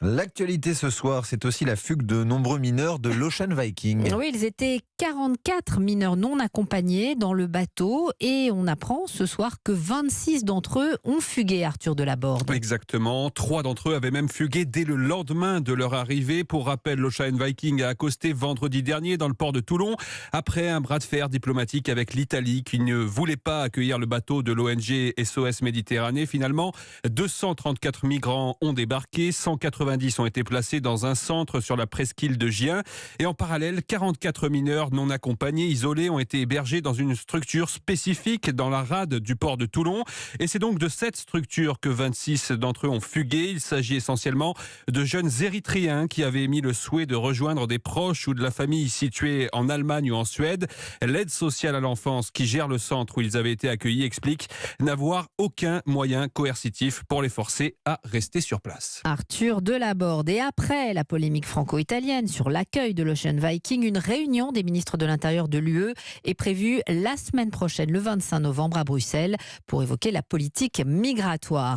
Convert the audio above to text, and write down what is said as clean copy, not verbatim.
L'actualité ce soir, c'est aussi la fugue de nombreux mineurs de l'Ocean Viking. Oui, ils étaient 44 mineurs non accompagnés dans le bateau et on apprend ce soir que 26 d'entre eux ont fugué, Arthur Delaborde. Exactement. 3 d'entre eux avaient même fugué dès le lendemain de leur arrivée. Pour rappel, l'Ocean Viking a accosté vendredi dernier dans le port de Toulon après un bras de fer diplomatique avec l'Italie qui ne voulait pas accueillir le bateau de l'ONG SOS Méditerranée. Finalement, 234 migrants ont débarqué, 190 ont été placés dans un centre sur la presqu'île de Gien. Et en parallèle, 44 mineurs non accompagnés, isolés, ont été hébergés dans une structure spécifique dans la rade du port de Toulon. Et c'est donc de cette structure que 26 d'entre eux ont fugué. Il s'agit essentiellement de jeunes Érythréens qui avaient émis le souhait de rejoindre des proches ou de la famille située en Allemagne ou en Suède. L'aide sociale à l'enfance qui gère le centre où ils avaient été accueillis explique n'avoir aucun moyen coercitif pour les forcer à rester sur place. Arthur Delaborde. Et après la polémique franco-italienne sur l'accueil de l'Ocean Viking, une réunion des ministres de l'Intérieur de l'UE est prévue la semaine prochaine, le 25 novembre à Bruxelles, pour évoquer la politique migratoire.